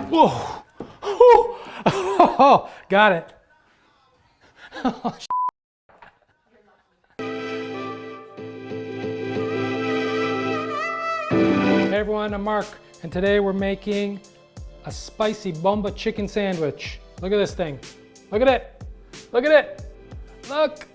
Whoa. Oh, got it. Oh, hey everyone, I'm Mark, and today we're making a spicy Bomba chicken sandwich. Look at this thing. Look at it. Look at it. Look.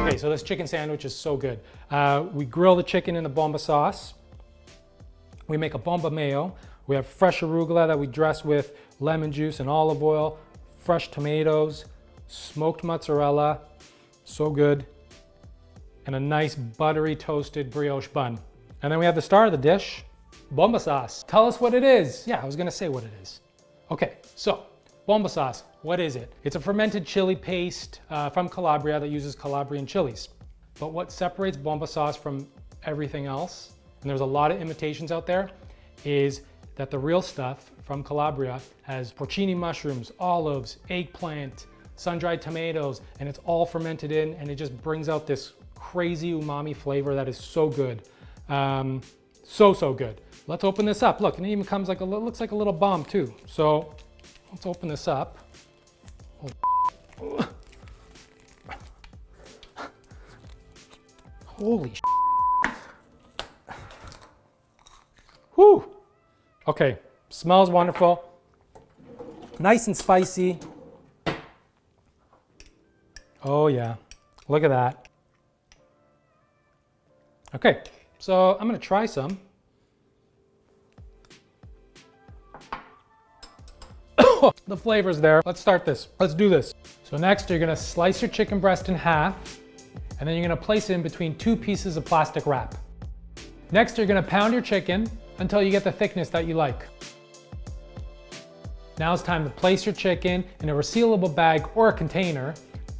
Okay, so this chicken sandwich is so good. We grill the chicken in the Bomba sauce. We make a Bomba mayo. We have fresh arugula that we dress with lemon juice and olive oil, fresh tomatoes, smoked mozzarella, so good, and a nice buttery toasted brioche bun. And then we have the star of the dish, Bomba sauce. Tell us what it is. Yeah, I was gonna say what it is. Okay, so Bomba sauce, what is it? It's a fermented chili paste from Calabria that uses Calabrian chilies. But what separates Bomba sauce from everything else, and there's a lot of imitations out there, is that the real stuff from Calabria has porcini mushrooms, olives, eggplant, sun-dried tomatoes, and it's all fermented in, and it just brings out this crazy umami flavor that is so good. So good. Let's open this up. Look, and it even comes like looks like a little bomb too. So let's open this up. Oh. Holy shit. Whew. Okay, smells wonderful. Nice and spicy. Oh yeah, look at that. Okay, so I'm gonna try some. The flavor's there. Let's start this. Let's do this. So next you're gonna slice your chicken breast in half, and then you're gonna place it in between two pieces of plastic wrap. Next you're gonna pound your chicken until you get the thickness that you like. Now it's time to place your chicken in a resealable bag or a container,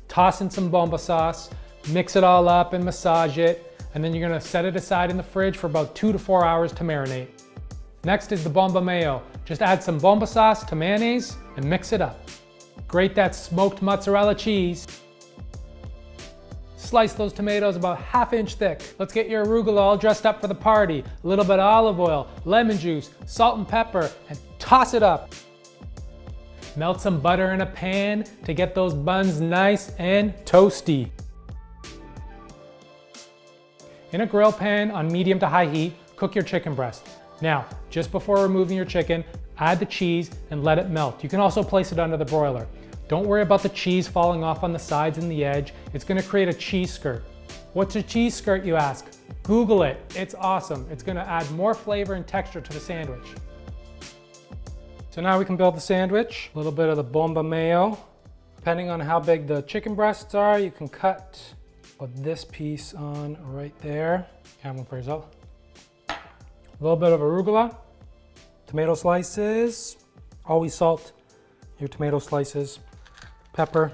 toss in some Bomba sauce, mix it all up and massage it, and then you're gonna set it aside in the fridge for about 2 to 4 hours to marinate. Next is the Bomba mayo. Just add some Bomba sauce to mayonnaise and mix it up. Grate that smoked mozzarella cheese. Slice those tomatoes about 1/2 inch thick. Let's get your arugula all dressed up for the party. A little bit of olive oil, lemon juice, salt and pepper, and toss it up. Melt some butter in a pan to get those buns nice and toasty. In a grill pan on medium to high heat, cook your chicken breast. Now, just before removing your chicken, add the cheese and let it melt. You can also place it under the broiler. Don't worry about the cheese falling off on the sides and the edge. It's gonna create a cheese skirt. What's a cheese skirt, you ask? Google it, it's awesome. It's gonna add more flavor and texture to the sandwich. So now we can build the sandwich. A little bit of the Bomba mayo. Depending on how big the chicken breasts are, you can put this piece on right there. Camera for yourself. A little bit of arugula. Tomato slices. Always salt your tomato slices. Pepper.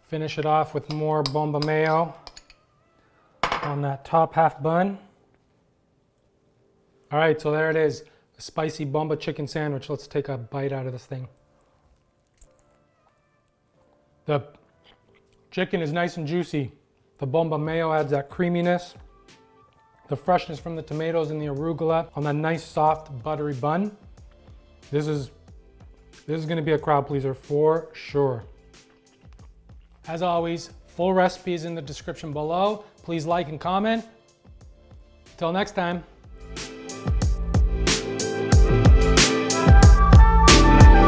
Finish it off with more Bomba mayo on that top half bun. All right, so there it is. A spicy Bomba chicken sandwich. Let's take a bite out of this thing. The chicken is nice and juicy. The Bomba mayo adds that creaminess. The freshness from the tomatoes and the arugula on that nice soft buttery bun. This is gonna be a crowd pleaser for sure. As always, full recipe is in the description below. Please like and comment. Till next time.